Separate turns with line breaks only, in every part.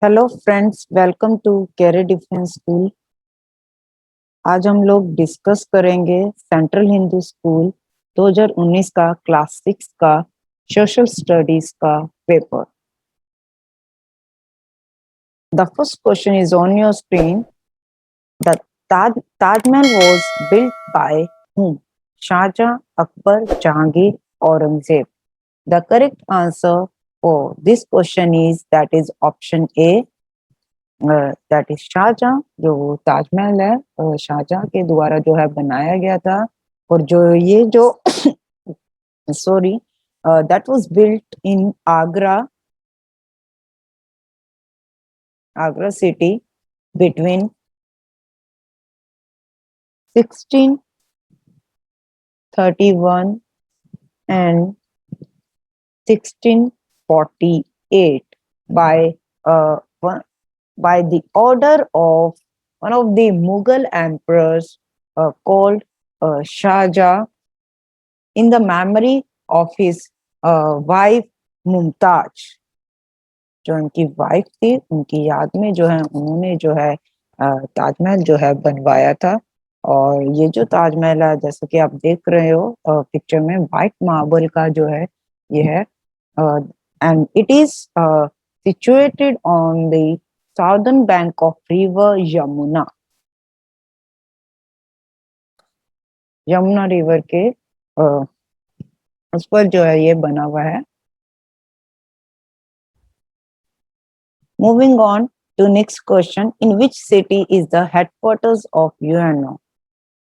Hello friends, welcome to career defence school. आज हम लोग डिस्कस करेंगे सेंट्रल हिंदू स्कूल 2019 का क्लास 6 का सोशल स्टडीज का पेपर। The first question is on your screen. The Taj Mahal was built by whom? Shahjahan, Akbar, Jahangir, Aurangzeb. The correct answer for this question is that is option A, that is Shahjahan. जो ताजमहल है शाहजहां के द्वारा जो है बनाया गया था। और जो ये जो sorry, that was built in Agra city between 1631 and 1648 by by the order of one of the Mughal emperors called Shah Jahan, in the memory of his wife Mumtaz. जो उनकी वाइफ थी उनकी याद में जो है उन्होंने जो है ताजमहल जो है बनवाया था। और ये जो ताजमहल है जैसे कि आप देख रहे हो पिक्चर में, वाइट मार्बल का जो है ये है। And it is situated on the southern bank of river Yamuna. Yamuna river के उस पर जो है ये बना हुआ है। Moving on to next question, in which city is the headquarters of UNO?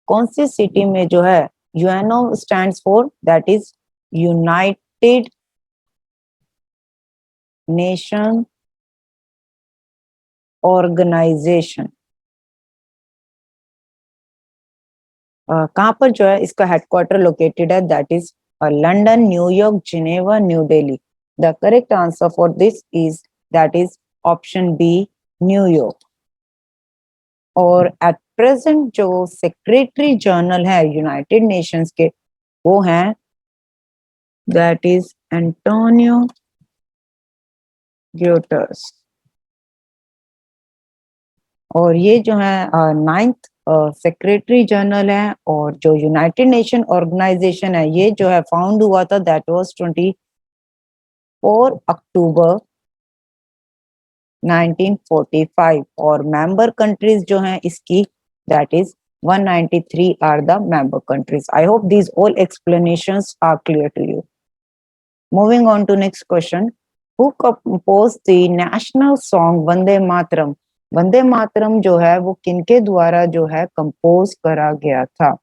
कौन सी सिटी में जो है UNO stands for, that is United Nation Organization। कहाँ पर जो है इसका हेडक्वार्टर लोकेटेड है, that is London, New York, Geneva, New Delhi. The correct answer for this is that is option B, New York. और एट प्रेजेंट जो सेक्रेटरी जनरल है United Nations के वो हैं, दैट इज एंटोनियो ग्यूटर्स। और ये जो है 9th सेक्रेटरी जनरल है। और जो यूनाइटेड नेशन ऑर्गेनाइजेशन है ये जो है फाउंड हुआ था, दैट वाज 24 अक्टूबर 1945। और मेंबर कंट्रीज जो हैं इसकी, that is 193 are the member countries. I hope these all explanations are clear to you. Moving on to next question, who compose the national song Vande Mataram? Vande Mataram जो है वो किनके द्वारा जो है कंपोज करा गया था?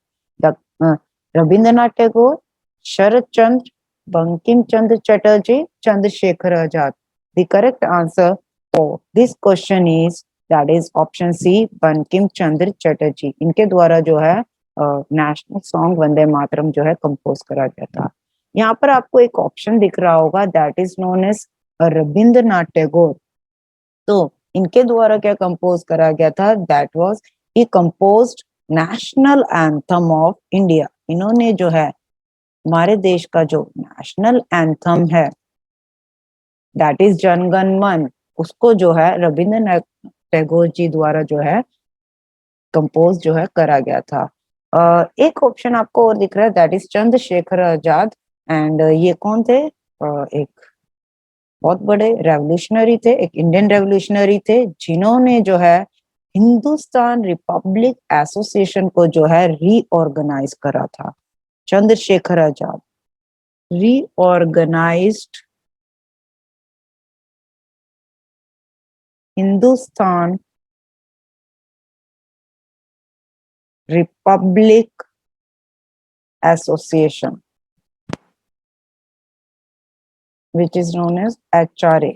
Rabindranath Tagore, Sharad Chandra, Bankim Chandra Chatterjee, Chandrashekhar Azad. The correct answer for this question is that is option C, Bankim Chandra Chatterjee. इनके द्वारा जो है नेशनल सॉन्ग वंदे मातरम जो है कंपोज करा गया था। यहाँ पर आपको एक ऑप्शन दिख रहा होगा, that is known as Rabindranath Tagore. तो इनके द्वारा क्या कंपोज करा गया था? That was he composed national anthem of India. इन्होंने जो है हमारे देश का जो नेशनल एंथम है, दैट इज जनगण मन, उसको जो है रविंद्रनाथ टैगोर जी द्वारा जो है कंपोज जो है करा गया था। एक ऑप्शन आपको और दिख रहा है, that is Chandrashekhar Azad. And ये कौन थे? एक बहुत बड़े रेवोल्यूशनरी थे, एक इंडियन रेवोल्यूशनरी थे जिन्होंने जो है हिंदुस्तान रिपब्लिक एसोसिएशन को जो है रीऑर्गेनाइज करा था। Chandrashekhar Azad reorganised Hindustan republic association which is known as HRA।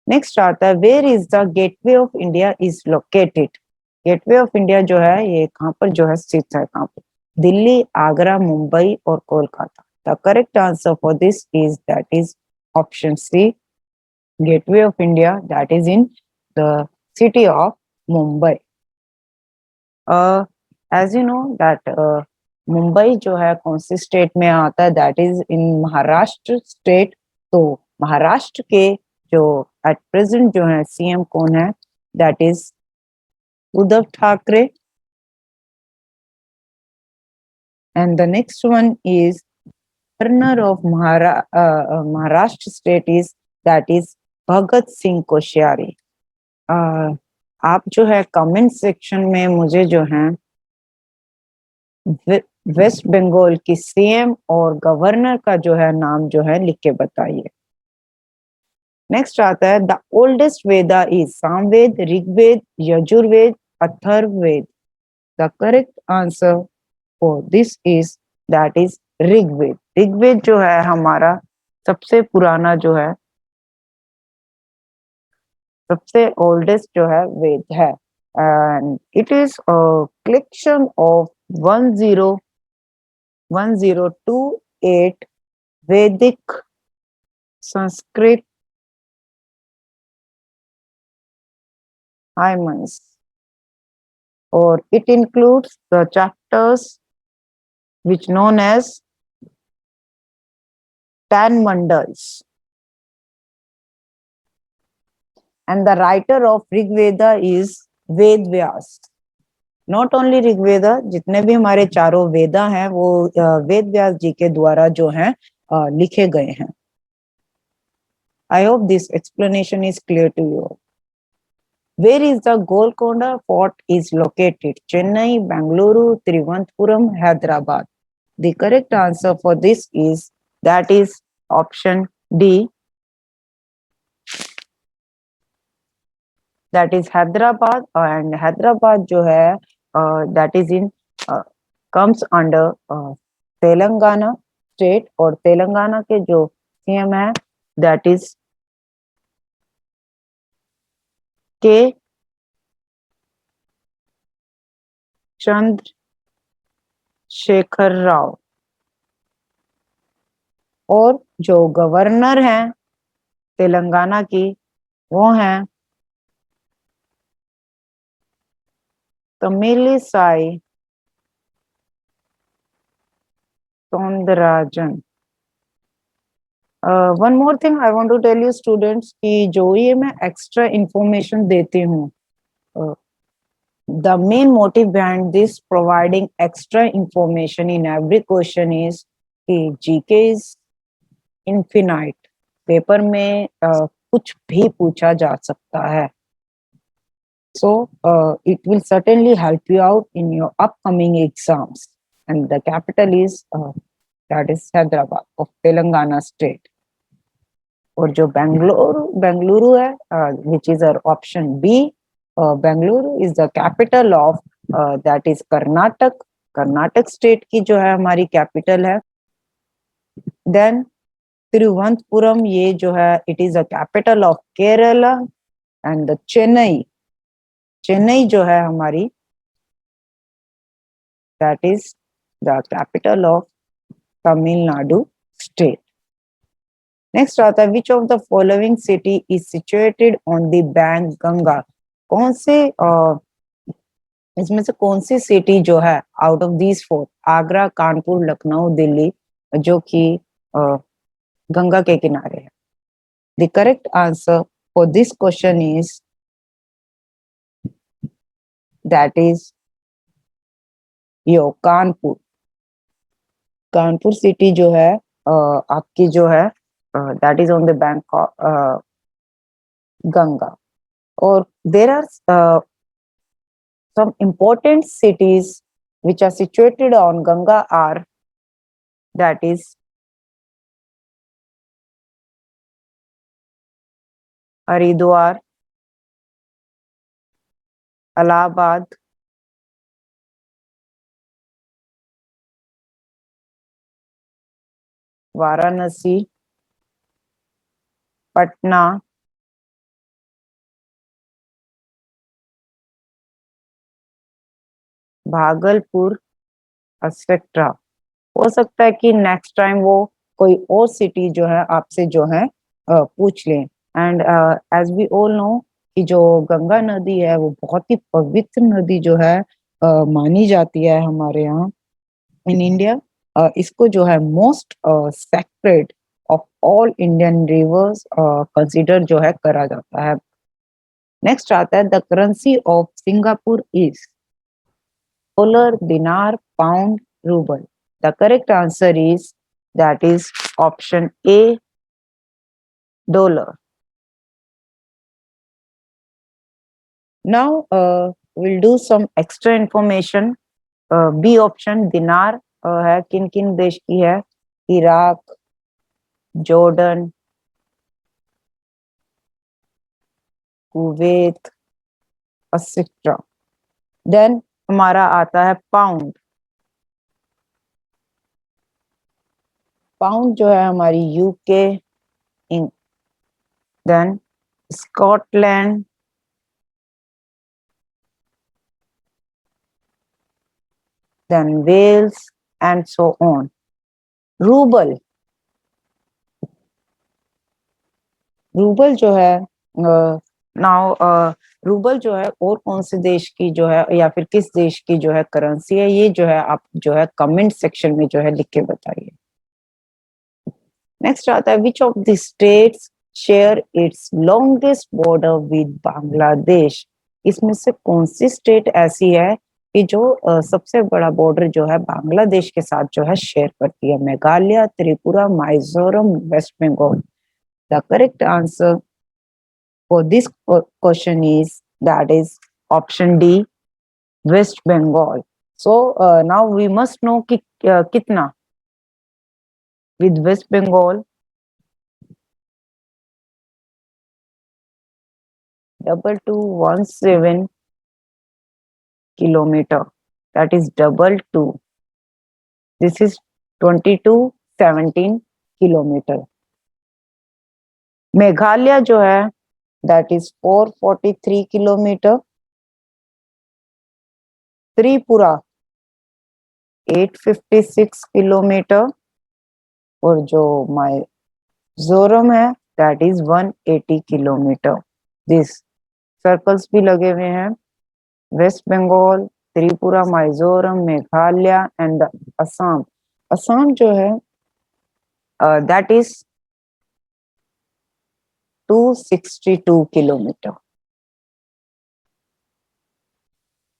Next आता है, where is the gateway of India is located? Gateway of India जो है ये कहाँ पर जो है स्थित है? कहाँ पर? दिल्ली, आगरा, मुंबई और Kolkata. The correct answer for this is that is option C, gateway of India, that is in the city of Mumbai. As you know that Mumbai जो है कौन सी स्टेट में आता है? That is in Maharashtra state. तो महाराष्ट्र के जो एट प्रेजेंट जो है सीएम कौन है, that is Uddhav Thackeray. And the next one is governor of Maharashtra state is, that is Bhagat Singh Koshyari. आप जो है कमेंट सेक्शन में मुझे जो है वेस्ट बंगाल की सीएम और गवर्नर का जो है नाम जो है लिख के बताइए. नेक्स्ट आता है the oldest Veda is Samaveda, Rigveda, Yajurveda, Atharvaveda. The correct answer for this is, that is Rigveda. Rigveda जो है हमारा सबसे पुराना जो है, सबसे ओल्डेस्ट जो है वेद है. And it is a collection of 1028 वैदिक Sanskrit hymns, or it includes the chapters which known as 10 mandals. And the writer of Rig Veda is Ved Vyas. Not only Rigveda, जितने भी हमारे चारों वेदा हैं वो वेद व्यास जी के द्वारा जो हैं लिखे गए हैं. I hope this explanation is clear to you. Where is the Golconda fort is located? Chennai, Bengaluru, Thiruvananthapuram, Hyderabad. The correct answer for this is, that is option D, that is Hyderabad. And Hyderabad जो है that is in comes under Telangana state, और तेलंगाना के जो CM है that is के चंद्रशेखर राव. और जो governor हैं तेलंगाना की वो हैं Tamilisai Soundararajan. One more thing I want to tell you students कि जो ये मैं एक्स्ट्रा इंफॉर्मेशन देती हूँ, the main motive behind this providing extra information in every question is कि जीके is infinite. पेपर में कुछ भी पूछा जा सकता है. So it will certainly help you out in your upcoming exams. And the capital is that is Hyderabad of Telangana state. और जो बेंगलुरु है, which is our option B, Bengaluru is the capital of that is Karnataka state की जो है हमारी capital है. Then Thiruvananthapuram, ये जो है it is the capital of Kerala. And the Chennai जो है हमारी, that is the capital of Tamil Nadu state. Next आता है which of the following city is situated on the bank Ganga? कौन से इसमें से कौन सी सिटी जो है out of these four, Agra, Kanpur, Lucknow, Delhi, जो कि गंगा के किनारे है? The correct answer for this question is, that is yo Kanpur city जो है आपकी जो है that is on the bank of Ganga. और there are some important cities which are situated on Ganga are, that is Haridwar, Allahabad, Varanasi, Patna, Bhagalpur, etcetera. हो सकता है कि नेक्स्ट टाइम वो कोई और सिटी जो है आपसे जो है पूछ लें. And as we all know कि जो गंगा नदी है वो बहुत ही पवित्र नदी जो है मानी जाती है हमारे यहाँ इन इंडिया. इसको जो है most sacred of all Indian rivers consider जो है करा जाता है। नेक्स्ट आता है the currency of Singapore is dollar, dinar, pound, rouble. The correct answer is that is option A, dollar. Now we'll do some extra information. B option दिनार है किन किन देश की है? Iraq, Jordan, Kuwait, etcetera. Then हमारा आता है पाउंड। पाउंड जो है हमारी UK, then Scotland, then Wales and so on. Rouble, rouble जो है नाउ रूबल जो है और कौन से देश की जो है या फिर किस देश की जो है करेंसी है, ये जो है आप जो है कमेंट सेक्शन में जो है लिख के बताइए। नेक्स्ट आता है which of the states share its longest border with Bangladesh. इसमें से कौन सी स्टेट ऐसी है कि जो सबसे बड़ा बॉर्डर जो है बांग्लादेश के साथ जो है शेयर करती है? Meghalaya, Tripura, Mizoram, West Bengal. The correct answer for this question is that is option D, West Bengal. So now we must know कि कितना with West Bengal 2217 kilometer. That is double two. This is 2217 kilometer. Meghalaya जो है that is 443 kilometer. Tripura 856 kilometre और जो मिजोरम है that is 180 kilometre. This circles भी लगे हुए हैं, वेस्ट बंगाल, त्रिपुरा, मिजोरम, मेघालय एंड असम। असम जो है that is 262 kilometre.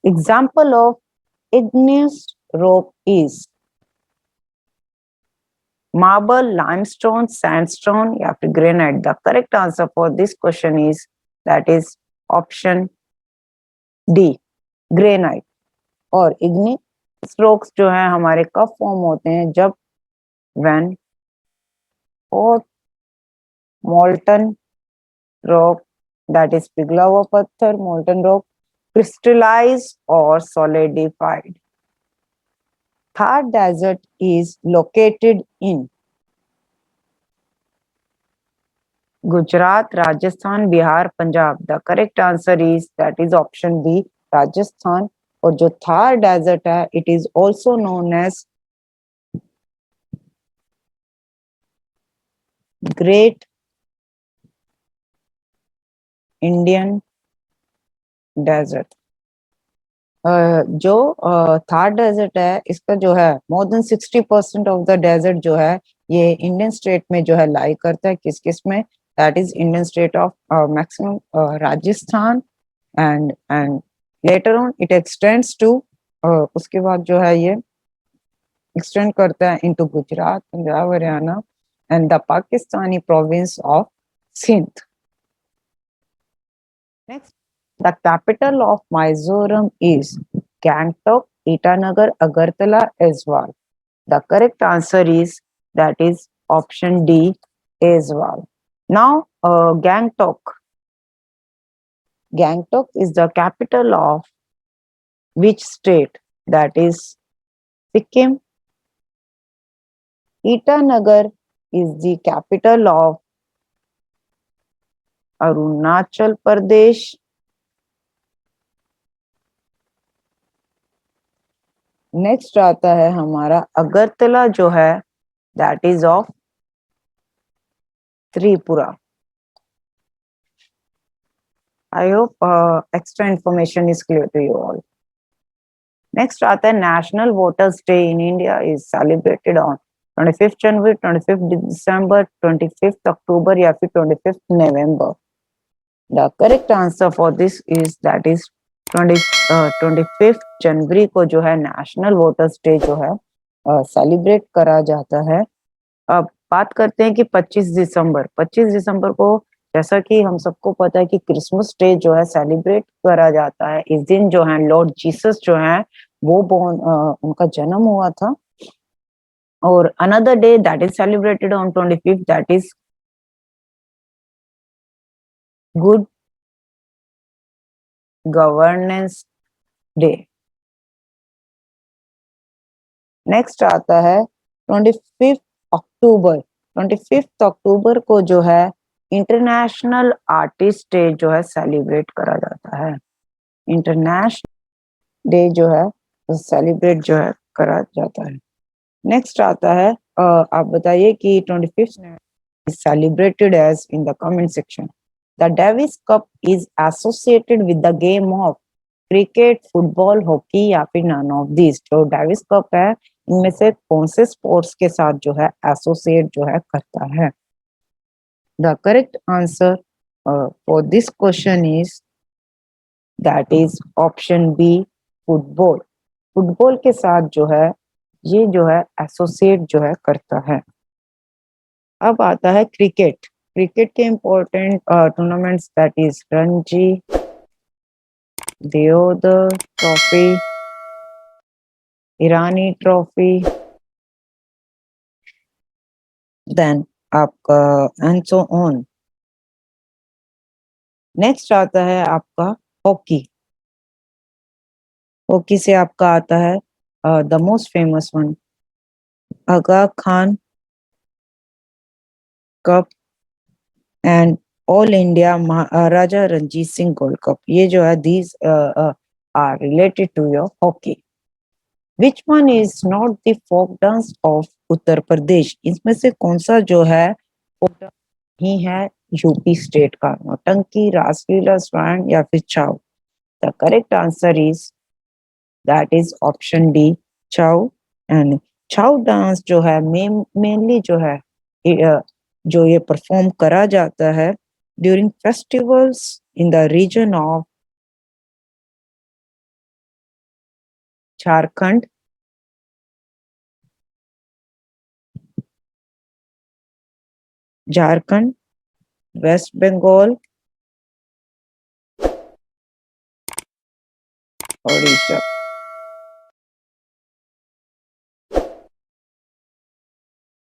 Example of igneous rock is marble, limestone, sandstone या फिर granite. The correct answer for this question is that is option D, granite. और igneous rocks जो है हमारे कब फॉर्म होते हैं? जब when hot molten rock, that is पिघला हुआ पत्थर, molten rock, crystallized or solidified. Thar Desert is located in Gujarat, Rajasthan, Bihar, Punjab. The correct answer is that is option B, Rajasthan. और जो थार डेजर्ट है it is also known as Great Indian Desert. जो Thar desert है इसका जो है more than 60% of the desert जो है ये इंडियन स्टेट में जो है लाई करता है। किस किस में? That is Indian state of maximum Rajasthan and later on it extends to उसके बाद जो है ये एक्सटेंड करता है into Gujarat, Punjab, Haryana and the Pakistani province of Sindh. Next, the capital of Mizoram is Gangtok, Itanagar, Agartala, Aizawl. The correct answer is that is option D, Aizawl. Now, Gangtok. Gangtok is the capital of which state? That is Sikkim. Itanagar is the capital of Arunachal Pradesh. Next आता है हमारा अगरतला जो है that is of Tripura. I hope extra information is clear to you all. Next आता है national voters day in India is celebrated on 25th January, 25th December, 25th October या फिर 25th November? The correct answer for this is that is 25th जनवरी को जो है national voters day जो है सेलिब्रेट करा जाता है। अब बात करते हैं कि 25 दिसंबर को, जैसा कि हम सबको पता है कि क्रिसमस डे जो है सेलिब्रेट करा जाता है। इस दिन जो है लॉर्ड जीसस जो है वो उनका जन्म हुआ था। और another day that is celebrated on 25th, that is good governance day. Next आता है 25th अक्टूबर। 25th अक्टूबर को जो है इंटरनेशनल आर्टिस्ट डे जो है सेलिब्रेट करा जाता है। इंटरनेशनल डे जो है सेलिब्रेट जो है करा जाता है। नेक्स्ट आता है आप बताइए कि 25th is celebrated as in the comment section. The Davis Cup is associated with the game of cricket, football, hockey या फिर नन ऑफ दिस। जो डेविस कप है इनमें से कौन से स्पोर्ट्स के साथ जो है एसोसिएट जो है करता है? The correct answer for this question is that is option B, football. Football के साथ जो है ये जो है एसोसिएट जो है करता है। अब आता है क्रिकेट। क्रिकेट के important tournaments that is Ranji, Deodhar trophy, Irani trophy, then आपका एंड सो ऑन। नेक्स्ट आता है आपका हॉकी। हॉकी से आपका आता है the most famous one, Aga Khan cup and all India Maharaja Ranjit Singh gold cup. ये जो है these are related to your hockey. Which one is not the folk dance of Uttar Pradesh? इसमें से कौन सा जो है फोक डांस ही है यूपी स्टेट का? नौटंकी, रासलीला, स्वैंग या फिर छाव? The correct answer is that is option D, छाव। एंड छाव डांस जो है मेनली जो है जो ये परफॉर्म करा जाता है during festivals in the region of Jharkhand, Jharkhand, West Bengal, Odisha.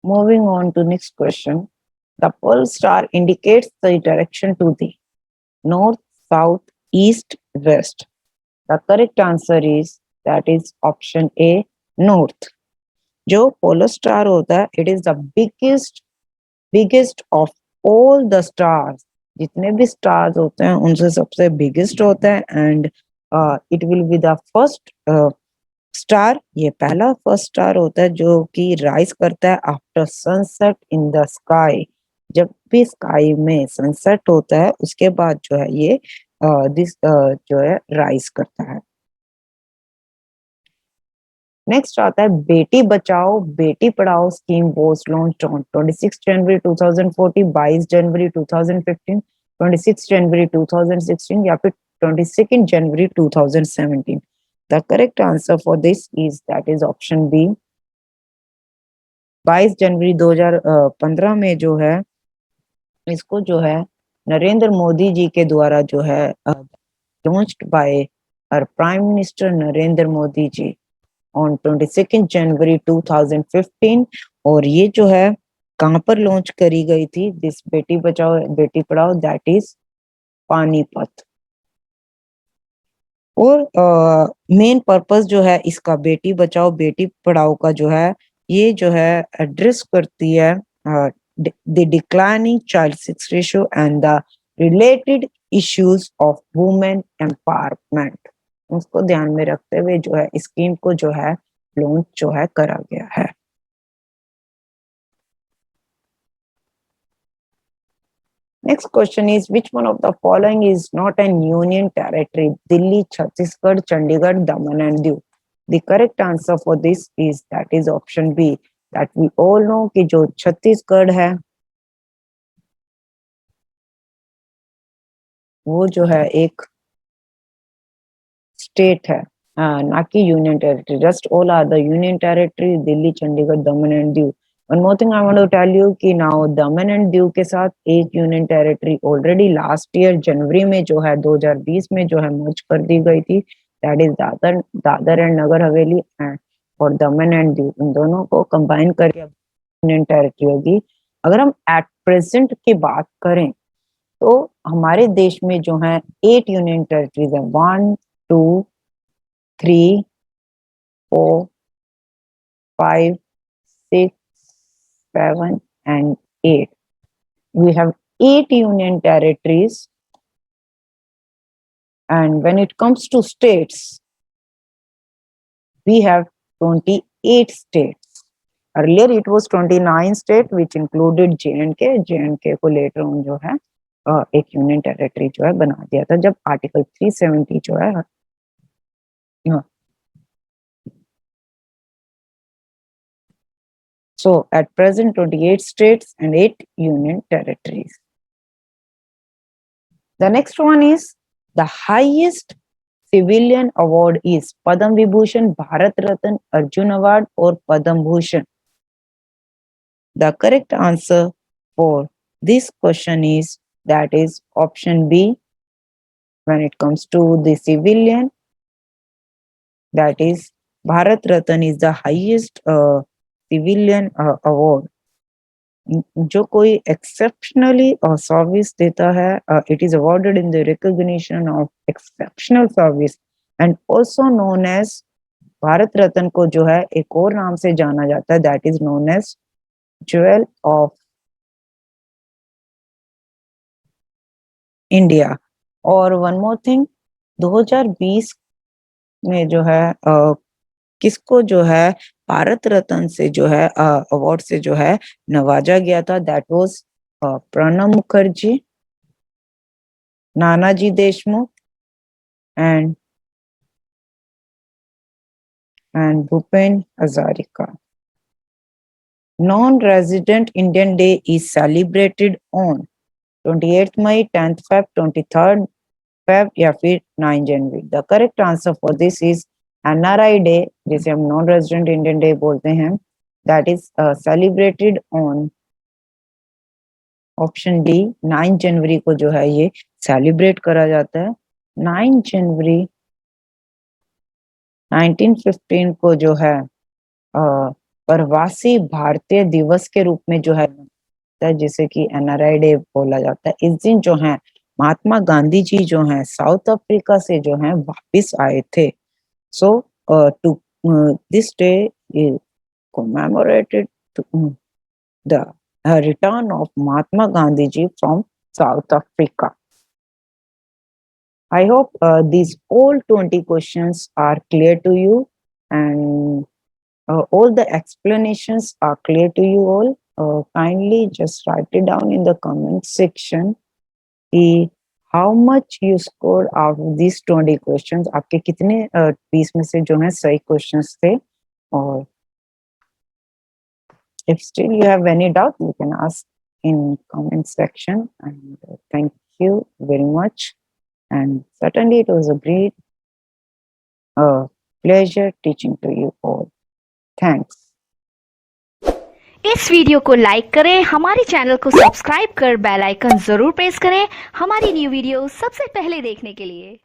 Moving on to next question. The pole star indicates the direction to the north, south, east, west. The correct answer is that is option A, north. जो polar star होता है it is the biggest of all the stars. जितने भी stars होते हैं उनसे सबसे biggest होता है and it will be the first star. ये पहला फर्स्ट स्टार होता है जो कि राइज करता है after sunset in the sky. जब भी स्काई में सनसेट होता है उसके बाद जो है ये जो है राइज करता है। नेक्स्ट आता है Beti Bachao Beti Padhao scheme was launched on 26 January 2014, 22 January 2015, 26 जनवरी 2016 या फिर 22 जनवरी 2017? The correct answer for this is that is option B, 22 January 2015 में जो है इसको जो है नरेंद्र मोदी जी के द्वारा जो है launched by our prime minister Narendra Modi ji on 22 January 2015। और ये जो है कहाँ पर लॉन्च करी गई थी this Beti Bachao Beti Padhao? That is Panipat. और मेन पर्पस जो है इसका बेटी बचाओ बेटी पढ़ाओ का जो है ये जो है एड्रेस करती है the declining child sex ratio and the related issues of women empowerment. उसको ध्यान में रखते हुए जो है स्कीम को जो है लॉन्च जो है करा गया है। Next question is which one of the following is not an union territory? Delhi, Chhattisgarh, Chandigarh, Daman and Diu. The correct answer for this is that is option B, that we all know कि जो छत्तीसगढ़ है वो जो है एक state है, ना कि union territory. Just all are the union territory, Delhi, Chandigarh, Daman and Diu. One more thing I want to tell you कि नाउ दमन एंड दीव के साथ एक union territory already last year जनवरी में जो है 2020 में जो है मर्ज कर दी गई थी. That is Dadra Dadra and Nagar Haveli and और दमन एंड दीव. इन दोनों को कंबाइन करके यूनियन टेरिटरी होगी. अगर हम एट प्रेजेंट की बात करें तो हमारे देश में जो है 8 यूनियन टेरिटरीज है. 1 2 3 4 5 6 7 and 8. We have 8 union territories, and when it comes to states, we have 28 states. Earlier it was 29 states, which included J&K. J&K को later on जो है एक यूनियन टेरिटरी जो है बना दिया था जब आर्टिकल 370 जो है. So at present 28 states and 8 union territories. The next one is the highest civilian award is Padam Vibhushan, Bharat Ratna, Arjun Award or Padam Bhushan. The correct answer for this question is that is option B. When it comes to the civilian, that is Bharat Ratna is the highest civilian award. जो कोई exceptionally service देता है, it is awarded in the recognition of exceptional service and also known as Bharat Ratna को जो है एक और नाम से जाना जाता है, that is known as jewel of India. और वन मोर थिंग, 2020 में जो है किसको जो है भारत रत्न से जो है अवार्ड से जो है नवाजा गया था, that was Pranab Mukherjee, Nanaji Deshmukh and Bhupen Hazarika. Non-resident Indian Day is celebrated on 28th May, 10th Feb, 23rd Feb या फिर 9 जनवरी. The correct answer for this is NRI Day, जिसे हम नॉन रेजिडेंट इंडियन डे बोलते हैं, that is celebrated on option D 9 जनवरी को जो है ये सेलिब्रेट करा जाता है. 9 जनवरी 1915 को जो है प्रवासी भारतीय दिवस के रूप में जो है जिसे कि एनआरआई डे बोला जाता है. इस दिन जो है महात्मा गांधी जी जो हैं साउथ अफ्रीका से जो हैं वापस आए थे. So to this day is commemorated the return of Mahatma Gandhi ji from South Africa. I hope these all 20 questions are clear to you and all the explanations are clear to you all. Kindly just write it down in the comment section. How much you scored out of these 20 questions. आपके कितने 20 में से जो है सही questions थे. और if still you have any doubt, you can ask in comment section. And thank you very much. And certainly it was a great pleasure teaching to you all. Thanks.
इस वीडियो को like करें, हमारे channel को subscribe कर bell icon जरूर press करें हमारी new video सबसे पहले देखने के लिए.